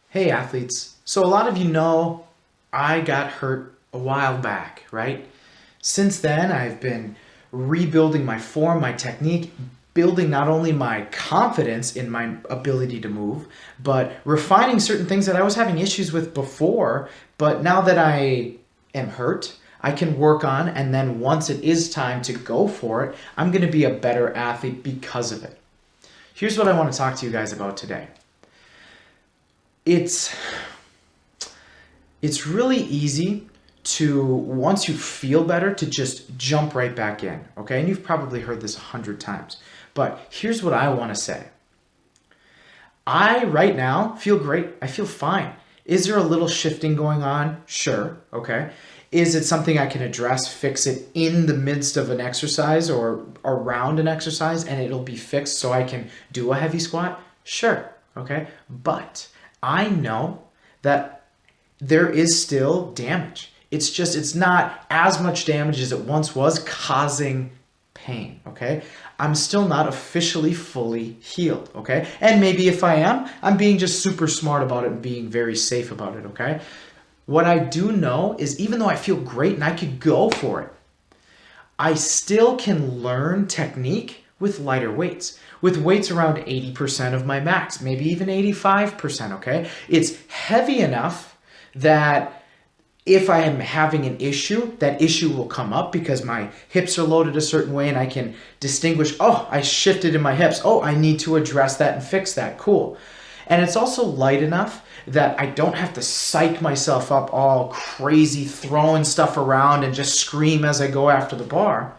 Hey athletes, so a lot of you know I got hurt a while back, right? Since then, I've been rebuilding my form, my technique, building not only my confidence in my ability to move, but refining certain things that I was having issues with before. But now that I am hurt, I can work on, and then once it is time to go for it, I'm going to be a better athlete because of it. Here's what I want to talk to you guys about today. It's really easy to, once you feel better, to just jump right back in, okay? And you've probably heard this 100 times. But here's what I want to say. I, right now, feel great. I feel fine. Is there a little shifting going on? Sure, okay. Is it something I can address, fix it in the midst of an exercise or around an exercise, and it'll be fixed so I can do a heavy squat? Sure, okay. But I know that there is still damage. It's not as much damage as it once was, causing pain, okay? I'm still not officially fully healed, okay? And maybe if I am, I'm being just super smart about it and being very safe about it, okay? What I do know is even though I feel great and I could go for it, I still can learn technique with lighter weights, with weights around 80% of my max, maybe even 85%, okay? It's heavy enough that if I am having an issue, that issue will come up because my hips are loaded a certain way and I can distinguish, oh, I shifted in my hips. Oh, I need to address that and fix that. Cool. And it's also light enough that I don't have to psych myself up all crazy, throwing stuff around and just scream as I go after the bar.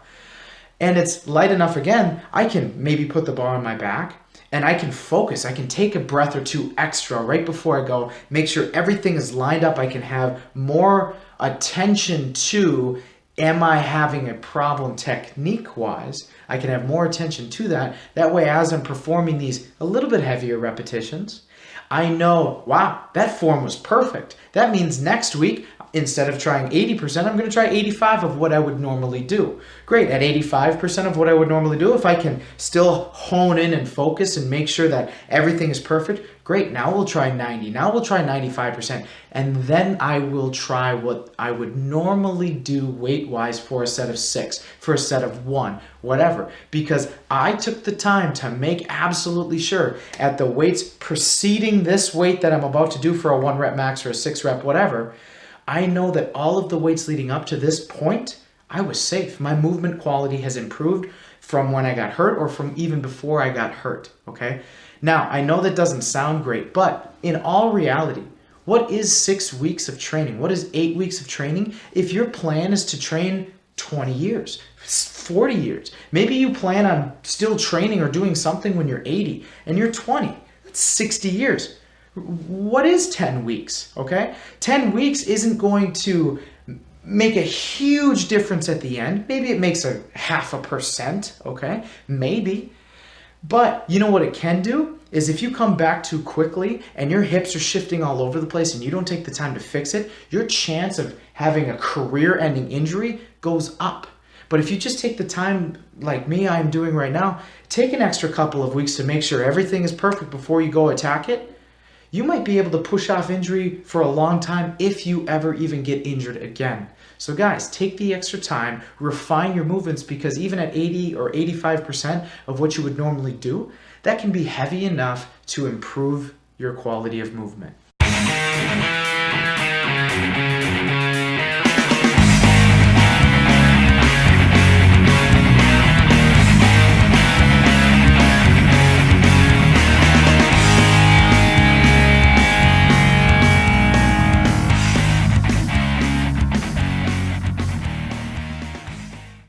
And it's light enough, again, I can maybe put the bar on my back and I can focus. I can take a breath or two extra right before I go, make sure everything is lined up. I can have more attention to, am I having a problem technique-wise? I can have more attention to that. That way, as I'm performing these a little bit heavier repetitions, I know, wow, that form was perfect. That means next week, instead of trying 80%, I'm going to try 85 of what I would normally do. Great, at 85% of what I would normally do, if I can still hone in and focus and make sure that everything is perfect, great, now we'll try 90, now we'll try 95%, and then I will try what I would normally do weight-wise for a set of 6, for a set of 1, whatever, because I took the time to make absolutely sure at the weights preceding this weight that I'm about to do for a 1 rep max or a 6 rep, whatever, I know that all of the weights leading up to this point, I was safe. My movement quality has improved from when I got hurt or from even before I got hurt, okay? Now, I know that doesn't sound great, but in all reality, what is 6 weeks of training? What is 8 weeks of training? If your plan is to train 20 years, 40 years, maybe you plan on still training or doing something when you're 80 and you're 20, that's 60 years. What is 10 weeks, okay? 10 weeks isn't going to make a huge difference at the end. Maybe it makes a 0.5%, okay? Maybe. But you know what it can do is if you come back too quickly and your hips are shifting all over the place and you don't take the time to fix it, your chance of having a career-ending injury goes up. But if you just take the time, like me, I'm doing right now, take an extra couple of weeks to make sure everything is perfect before you go attack it, you might be able to push off injury for a long time if you ever even get injured again. So guys, take the extra time, refine your movements, because even at 80 or 85% of what you would normally do, that can be heavy enough to improve your quality of movement.